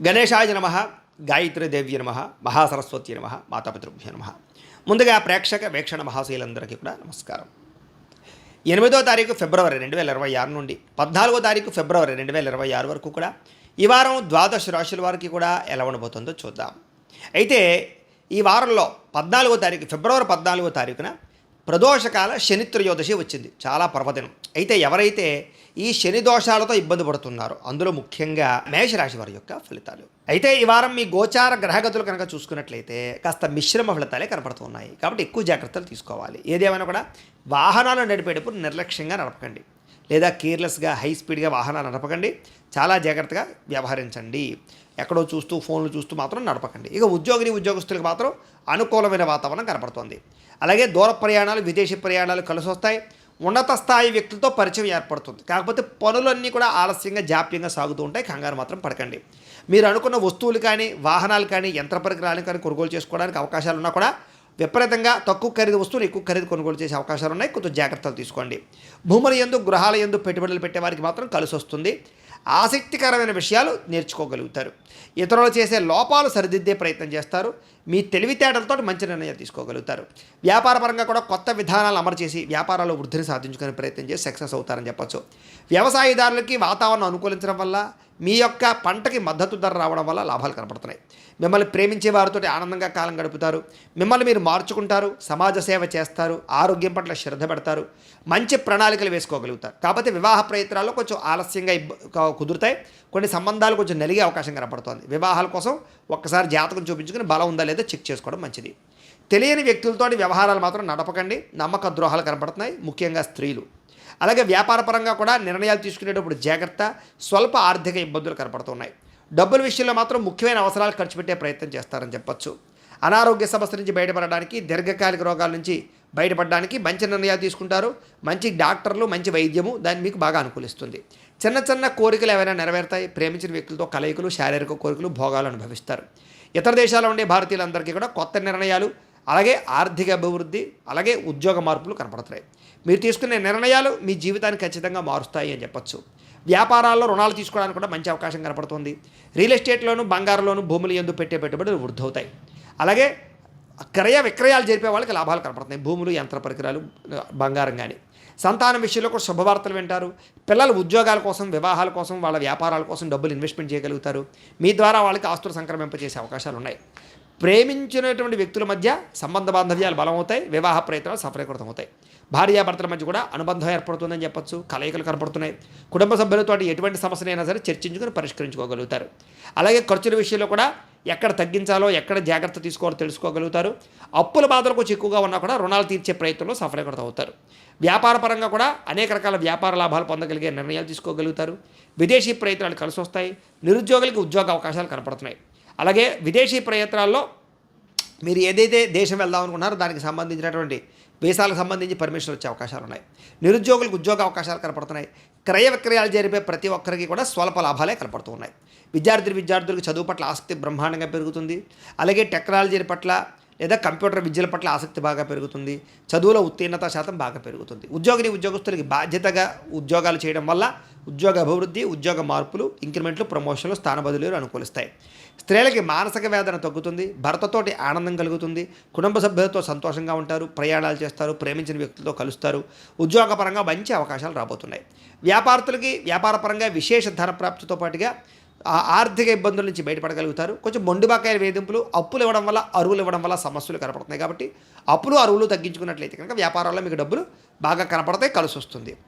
గణేశాయ నమ, గాయత్రీదేవ్య నమ, మహాసరస్వతి నమ, మాతాపితృభ్యో నమ. ముందుగా ప్రేక్షక వీక్షణ మహాశీలందరికీ కూడా నమస్కారం. 8వ తారీఖు ఫిబ్రవరి 2026 నుండి 14వ తారీఖు ఫిబ్రవరి 2026 వరకు కూడా ఈ వారం ద్వాదశ రాశుల వారికి కూడా ఎలా ఉండబోతుందో చూద్దాం. అయితే ఈ వారంలో 14వ తారీఖు ఫిబ్రవరి 14వ తారీఖున ప్రదోషకాల శని త్రయోదశి వచ్చింది. చాలా పర్వదినం. అయితే ఎవరైతే ఈ శని దోషాలతో ఇబ్బంది పడుతున్నారో అందులో ముఖ్యంగా మేషరాశి వారి యొక్క ఫలితాలు. అయితే ఈ వారం మీ గోచార గ్రహగతులు కనుక చూసుకున్నట్లయితే కాస్త మిశ్రమ ఫలితాలే కనపడుతున్నాయి. కాబట్టి ఎక్కువ జాగ్రత్తలు తీసుకోవాలి. ఏదేమైనా కూడా వాహనాలు నడిపేటప్పుడు నిర్లక్ష్యంగా నడపకండి, లేదా కేర్లెస్గా హై స్పీడ్గా వాహనాలు నడపకండి. చాలా జాగ్రత్తగా వ్యవహరించండి. ఎక్కడో చూస్తూ ఫోన్లు చూస్తూ మాత్రం నడపకండి. ఇక ఉద్యోగస్తులకు మాత్రం అనుకూలమైన వాతావరణం కనపడుతుంది. అలాగే దూర ప్రయాణాలు, విదేశీ ప్రయాణాలు కలిసి వస్తాయి. ఉన్నత స్థాయి వ్యక్తులతో పరిచయం ఏర్పడుతుంది. కాకపోతే పనులన్నీ కూడా ఆలస్యంగా జాప్యంగా సాగుతూ ఉంటాయి. కంగారు మాత్రం పడకండి. మీరు అనుకున్న వస్తువులు కానీ, వాహనాలు కానీ, యంత్ర పరికరాలు కానీ కొనుగోలు చేసుకోవడానికి అవకాశాలు ఉన్నా కూడా విపరీతంగా తక్కువ ఖరీదు వస్తువులు ఎక్కువ ఖరీదు కొనుగోలు చేసే అవకాశాలు ఉన్నాయి. కొంచెం జాగ్రత్తలు తీసుకోండి. భూముల యందు, గృహాల యందు పెట్టుబడులు పెట్టే వారికి మాత్రం కలిసి వస్తుంది. ఆసక్తికరమైన విషయాలు నేర్చుకోగలుగుతారు. ఇతరులు చేసే లోపాలు సరిదిద్దే ప్రయత్నం చేస్తారు. మీ తెలివితేటలతో మంచి నిర్ణయాలు తీసుకోగలుగుతారు. వ్యాపారపరంగా కూడా కొత్త విధానాలు అమలు చేసి వ్యాపారాల్లో వృద్ధిని సాధించుకునే ప్రయత్నం చేసి సక్సెస్ అవుతారని చెప్పచ్చు. వ్యవసాయదారులకి వాతావరణం అనుకూలించడం వల్ల, మీ యొక్క పంటకి మద్దతు ధర రావడం వల్ల లాభాలు కనపడుతున్నాయి. మిమ్మల్ని ప్రేమించే వారితో ఆనందంగా కాలం గడుపుతారు. మిమ్మల్ని మీరు మార్చుకుంటారు. సమాజ సేవ చేస్తారు. ఆరోగ్యం పట్ల శ్రద్ధ పెడతారు. మంచి ప్రణాళికలు వేసుకోగలుగుతారు. కాకపోతే వివాహ ప్రయత్నాల్లో కొంచెం ఆలస్యంగా కుదురుతాయి. కొన్ని సంబంధాలు కొంచెం నలిగే అవకాశం కనపడుతోంది. వివాహాల కోసం ఒక్కసారి జాతకం చూపించుకుని బలం ఉందా లేదో చెక్ చేసుకోవడం మంచిది. తెలియని వ్యక్తులతో వ్యవహారాలు మాత్రం నడపకండి. నమ్మక ద్రోహాలు కనపడుతున్నాయి, ముఖ్యంగా స్త్రీలు. అలాగే వ్యాపారపరంగా కూడా నిర్ణయాలు తీసుకునేటప్పుడు జాగ్రత్త. స్వల్ప ఆర్థిక ఇబ్బందులు కనపడుతున్నాయి. డబ్బుల విషయంలో మాత్రం ముఖ్యమైన అవసరాలు ఖర్చు పెట్టే ప్రయత్నం చేస్తారని చెప్పచ్చు. అనారోగ్య సమస్య నుంచి బయటపడడానికి, దీర్ఘకాలిక రోగాల నుంచి బయటపడడానికి మంచి నిర్ణయాలు తీసుకుంటారు. మంచి డాక్టర్లు, మంచి వైద్యము దాన్ని మీకు బాగా అనుకూలిస్తుంది. చిన్న చిన్న కోరికలు ఏవైనా నెరవేరుతాయి. ప్రేమించిన వ్యక్తులతో కలయికలు, శారీరక కోరికలు, భోగాలు అనుభవిస్తారు. ఇతర దేశాల్లో ఉండే భారతీయులందరికీ కూడా కొత్త నిర్ణయాలు, అలాగే ఆర్థిక అభివృద్ధి, అలాగే ఉద్యోగ మార్పులు కనపడుతున్నాయి. మీరు తీసుకునే నిర్ణయాలు మీ జీవితాన్ని ఖచ్చితంగా మారుస్తాయి అని చెప్పచ్చు. వ్యాపారాల్లో రుణాలు తీసుకోవడానికి కూడా మంచి అవకాశం కనపడుతుంది. రియల్ ఎస్టేట్లోను, బంగారులోను, భూములు యందు పెట్టే పెట్టుబడులు వృద్ధి అవుతాయి. అలాగే క్రయ విక్రయాలు జరిపే వాళ్ళకి లాభాలు కనపడుతున్నాయి. భూములు, యంత్ర పరికరాలు, బంగారం కానీ. సంతానం విషయంలో కూడా శుభవార్తలు వింటారు. పిల్లలు ఉద్యోగాల కోసం, వివాహాల కోసం, వాళ్ళ వ్యాపారాల కోసం డబ్బులు ఇన్వెస్ట్మెంట్ చేయగలుగుతారు. మీ ద్వారా వాళ్ళకి ఆస్తులు సంక్రమింపజేసే అవకాశాలు ఉన్నాయి. ప్రేమించినటువంటి వ్యక్తుల మధ్య సంబంధ బాంధవ్యాలు బలమవుతాయి. వివాహ ప్రయత్నాలు సఫలీకృతం అవుతాయి. భార్యాభర్తల మధ్య కూడా అనుబంధం ఏర్పడుతుందని చెప్పచ్చు. కలయికలు కనపడుతున్నాయి. కుటుంబ సభ్యులతో ఎటువంటి సమస్యనైనా సరే చర్చించుకొని పరిష్కరించుకోగలుగుతారు. అలాగే ఖర్చుల విషయంలో కూడా ఎక్కడ తగ్గించాలో, ఎక్కడ జాగ్రత్త తీసుకోవాలో తెలుసుకోగలుగుతారు. అప్పుల బాధలు కొంచెం ఎక్కువగా ఉన్నా కూడా రుణాలు తీర్చే ప్రయత్నంలో సఫలీకృతం అవుతారు. వ్యాపారపరంగా కూడా అనేక రకాల వ్యాపార లాభాలు పొందగలిగే నిర్ణయాలు తీసుకోగలుగుతారు. విదేశీ ప్రయత్నాలు కలిసి వస్తాయి. నిరుద్యోగులకి ఉద్యోగ అవకాశాలు కనపడుతున్నాయి. అలాగే విదేశీ ప్రయత్నాల్లో మీరు ఏదైతే దేశం వెళ్దాం అనుకున్నారో దానికి సంబంధించినటువంటి వీసాలకు సంబంధించి పర్మిషన్ వచ్చే అవకాశాలు ఉన్నాయి. నిరుద్యోగులకు ఉద్యోగ అవకాశాలు కనపడుతున్నాయి. క్రయ విక్రయాలు జరిపే ప్రతి ఒక్కరికి కూడా స్వల్ప లాభాలే కనపడుతూ ఉన్నాయి. విద్యార్థులకు చదువు పట్ల ఆసక్తి బ్రహ్మాండంగా పెరుగుతుంది. అలాగే టెక్నాలజీ పట్ల లేదా కంప్యూటర్ విద్యల పట్ల ఆసక్తి బాగా పెరుగుతుంది. చదువులో ఉత్తీర్ణత శాతం బాగా పెరుగుతుంది. ఉద్యోగస్తులకి బాధ్యతగా ఉద్యోగాలు చేయడం వల్ల ఉద్యోగ అభివృద్ధి, ఉద్యోగ మార్పులు, ఇంక్రిమెంట్లు, ప్రమోషన్లు, స్థాన బదిలీలు అనుకూలిస్తాయి. స్త్రీలకి మానసిక వేదన తగ్గుతుంది. భర్తతోటి ఆనందం కలుగుతుంది. కుటుంబ సభ్యులతో సంతోషంగా ఉంటారు. ప్రయాణాలు చేస్తారు. ప్రేమించిన వ్యక్తులతో కలుస్తారు. ఉద్యోగపరంగా మంచి అవకాశాలు రాబోతున్నాయి. వ్యాపారస్తులకి వ్యాపారపరంగా విశేష ధన ప్రాప్తితో పాటుగా ఆర్థిక ఇబ్బందుల నుంచి బయటపడగలుగుతారు. కొంచెం మొండి బకాయిల వేధింపులు, అప్పులు ఇవ్వడం వల్ల, అరువులు ఇవ్వడం వల్ల సమస్యలు కనపడుతున్నాయి. కాబట్టి అప్పులు, అరువులు తగ్గించుకున్నట్లయితే కనుక వ్యాపారాల్లో మీకు డబ్బులు బాగా కనపడతాయి, కలిసి వస్తుంది.